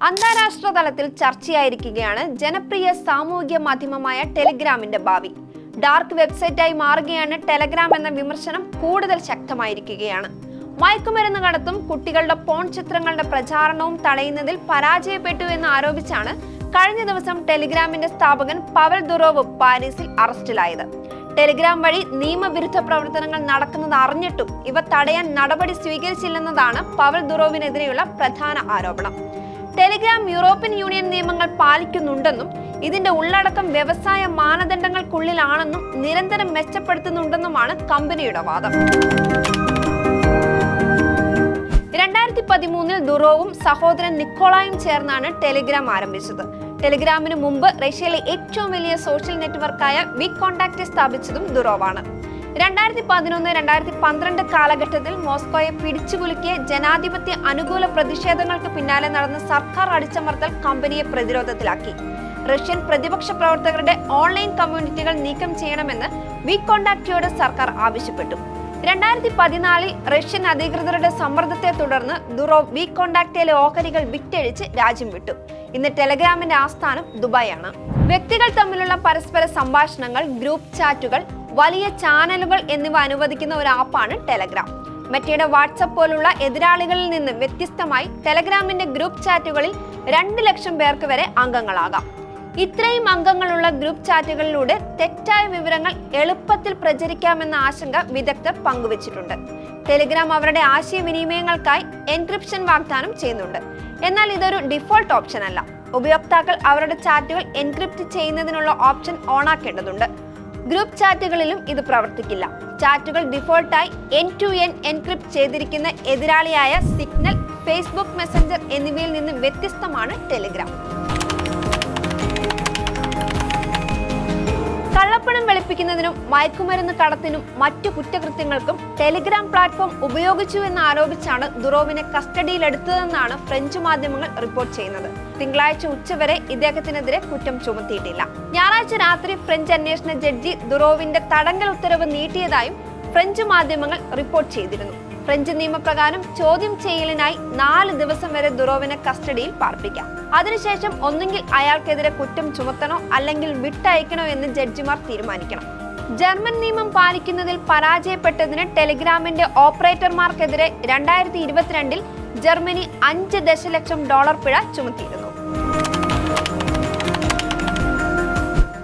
അന്താരാഷ്ട്ര തലത്തിൽ ചർച്ചയായിരിക്കുകയാണ് ജനപ്രിയ സാമൂഹിക മാധ്യമമായ ടെലിഗ്രാമിന്റെ ഭാവി. ഡാർക്ക് വെബ്സൈറ്റായി മാറുകയാണ് ടെലഗ്രാം എന്ന വിമർശനം കൂടുതൽ ശക്തമായിരിക്കുകയാണ്. മയക്കുമരുന്ന് കടത്തും കുട്ടികളുടെ പോൺ ചിത്രങ്ങളുടെ പ്രചാരണവും തടയുന്നതിൽ പരാജയപ്പെട്ടു എന്ന് ആരോപിച്ചാണ് കഴിഞ്ഞ ദിവസം ടെലിഗ്രാമിന്റെ സ്ഥാപകൻ പവൽ ദുറോവ് പാരീസിൽ അറസ്റ്റിലായത്. ടെലിഗ്രാം വഴി നിയമവിരുദ്ധ പ്രവർത്തനങ്ങൾ നടക്കുന്നത് അറിഞ്ഞിട്ടും ഇവ തടയാൻ നടപടി സ്വീകരിച്ചില്ലെന്നതാണ് പവൽ ദുറോവിനെതിരെയുള്ള പ്രധാന ആരോപണം. ടെലിഗ്രാം യൂറോപ്യൻ യൂണിയൻ നിയമങ്ങൾ പാലിക്കുന്നുണ്ടെന്നും ഇതിന്റെ ഉള്ളടക്കം വ്യവസായ മാനദണ്ഡങ്ങൾക്കുള്ളിലാണെന്നും നിരന്തരം മെച്ചപ്പെടുത്തുന്നുണ്ടെന്നുമാണ് കമ്പനിയുടെ വാദം. 2013 ദുറോവും സഹോദരൻ നിക്കോളായും ചേർന്നാണ് ടെലിഗ്രാം ആരംഭിച്ചത്. ടെലിഗ്രാമിന് മുമ്പ് റഷ്യയിലെ ഏറ്റവും വലിയ സോഷ്യൽ നെറ്റ്വർക്കായ വികോണ്ടാക്ട് സ്ഥാപിച്ചതും ദുറോവാണ്. 2011-2012 കാലഘട്ടത്തിൽ മോസ്കോയെ പിടിച്ചുകുലുക്കിയ ജനാധിപത്യ അനുകൂല പ്രതിഷേധങ്ങൾക്ക് പിന്നാലെ നടന്ന സർക്കാർ അടിച്ചമർത്തൽ കമ്പനിയെ പ്രതിരോധത്തിലാക്കി. റഷ്യൻ പ്രതിപക്ഷ പ്രവർത്തകരുടെ ഓൺലൈൻ കമ്മ്യൂണിറ്റികൾ നീക്കം ചെയ്യണമെന്ന് വികോണ്ടാക്ടിയോട് സർക്കാർ ആവശ്യപ്പെട്ടു. 2014 റഷ്യൻ അധികൃതരുടെ സമ്മർദ്ദത്തെ തുടർന്ന് ദുറോവ് വികോണ്ടാക്ടിലെ ഓഹരികൾ വിറ്റഴിച്ച് രാജ്യം വിട്ടു. ഇന്ന് ടെലഗ്രാമിന്റെ ആസ്ഥാനം ദുബായാണ്. വ്യക്തികൾ തമ്മിലുള്ള പരസ്പര സംഭാഷണങ്ങൾ, ഗ്രൂപ്പ് ചാറ്റുകൾ, വലിയ ചാനലുകൾ എന്നിവ അനുവദിക്കുന്ന ഒരു ആപ്പാണ് ടെലഗ്രാം. മെറ്റയുടെ വാട്സ്ആപ്പ് പോലുള്ള എതിരാളികളിൽ നിന്ന് വ്യത്യസ്തമായി ടെലഗ്രാമിന്റെ ഗ്രൂപ്പ് ചാറ്റുകളിൽ 2 ലക്ഷം പേർക്ക് വരെ അംഗങ്ങളാകാം. ഇത്രയും അംഗങ്ങളുള്ള ഗ്രൂപ്പ് ചാറ്റുകളിലൂടെ തെറ്റായ വിവരങ്ങൾ എളുപ്പത്തിൽ പ്രചരിക്കാമെന്ന ആശങ്ക വിദഗ്ധർ പങ്കുവച്ചിട്ടുണ്ട്. ടെലിഗ്രാം അവരുടെ ആശയവിനിമയങ്ങൾക്കായി എൻക്രിപ്ഷൻ വാഗ്ദാനം ചെയ്യുന്നുണ്ട്. എന്നാൽ ഇതൊരു ഡിഫോൾട്ട് ഓപ്ഷൻ അല്ല. ഉപയോക്താക്കൾ അവരുടെ ചാറ്റുകൾ എൻക്രിപ്റ്റ് ചെയ്യുന്നതിനുള്ള ഓപ്ഷൻ ഓണാക്കേണ്ടതുണ്ട്. ഗ്രൂപ്പ് ചാറ്റുകളിലും ഇത് പ്രവർത്തിക്കില്ല. ചാറ്റുകൾ ഡിഫോൾട്ടായി end-to-end എൻക്രിപ്റ്റ് ചെയ്തിരിക്കുന്ന എതിരാളിയായ സിഗ്നൽ, ഫേസ്ബുക്ക് മെസഞ്ചർ എന്നിവയിൽ നിന്ന് വ്യത്യസ്തമാണ് ടെലിഗ്രാം. കള്ളപ്പണം വെളുപ്പിക്കുന്നതിനും മയക്കുമരുന്ന് കടത്തിനും മറ്റു കുറ്റകൃത്യങ്ങൾക്കും ടെലിഗ്രാം പ്ലാറ്റ്ഫോം ഉപയോഗിച്ചു എന്ന് ആരോപിച്ചാണ് ദുറോവിനെ കസ്റ്റഡിയിലെടുത്തതെന്നാണ് ഫ്രഞ്ച് മാധ്യമങ്ങൾ റിപ്പോർട്ട് ചെയ്യുന്നത്. തിങ്കളാഴ്ച ഉച്ചവരെ ഇദ്ദേഹത്തിനെതിരെ കുറ്റം ചുമത്തിയിട്ടില്ല. ഞായറാഴ്ച രാത്രി ഫ്രഞ്ച് അന്വേഷണ ജഡ്ജി ദുറോവിന്റെ തടങ്കൽ ഉത്തരവ് നീട്ടിയതായും ഫ്രഞ്ച് മാധ്യമങ്ങൾ റിപ്പോർട്ട് ചെയ്തിരുന്നു. ഫ്രഞ്ച് നിയമപ്രകാരം ചോദ്യം ചെയ്യലിനായി 4 ദിവസം വരെ ദുറോവിനെ കസ്റ്റഡിയിൽ പാർപ്പിക്കാം. അതിനുശേഷം ഒന്നുകിൽ അയാൾക്കെതിരെ കുറ്റം ചുമത്തണോ അല്ലെങ്കിൽ വിട്ടയക്കണോ എന്ന് ജഡ്ജിമാർ തീരുമാനിക്കണം. ജർമ്മൻ നിയമം പാലിക്കുന്നതിൽ പരാജയപ്പെട്ടതിന് ടെലിഗ്രാമിന്റെ ഓപ്പറേറ്റർമാർക്കെതിരെ 2022 ജർമ്മനി $5 ദശലക്ഷം പിഴ ചുമത്തിയിരുന്നു.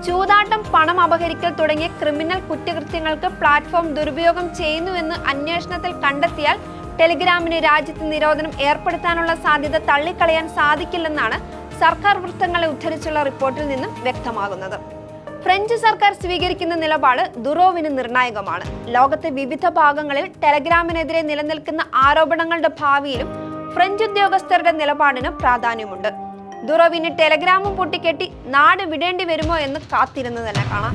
ചൂതാട്ടം, പണം അപഹരിക്കൽ തുടങ്ങിയ ക്രിമിനൽ കുറ്റകൃത്യങ്ങൾക്ക് പ്ലാറ്റ്ഫോം ദുരുപയോഗം ചെയ്യുന്നുവെന്ന് അന്വേഷണത്തിൽ കണ്ടെത്തിയാൽ ടെലിഗ്രാമിന് രാജ്യത്ത് നിരോധനം ഏർപ്പെടുത്താനുള്ള സാധ്യത തള്ളിക്കളയാൻ സാധിക്കില്ലെന്നാണ് സർക്കാർ വൃത്തങ്ങളെ ഉദ്ധരിച്ചുള്ള റിപ്പോർട്ടിൽ നിന്നും വ്യക്തമാകുന്നത്. ഫ്രഞ്ച് സർക്കാർ സ്വീകരിക്കുന്ന നിലപാട് ദുറോവിന് നിർണായകമാണ്. ലോകത്തെ വിവിധ ഭാഗങ്ങളിൽ ടെലഗ്രാമിനെതിരെ നിലനിൽക്കുന്ന ആരോപണങ്ങളുടെ ഭാവിയിലും ഫ്രഞ്ച് ഉദ്യോഗസ്ഥരുടെ നിലപാടിന് പ്രാധാന്യമുണ്ട്. ദുറോവിന് ടെലഗ്രാമും പൊട്ടിക്കെട്ടി നാട് വിടേണ്ടി വരുമോ എന്ന് കാത്തിരുന്ന് തന്നെ കാണാം.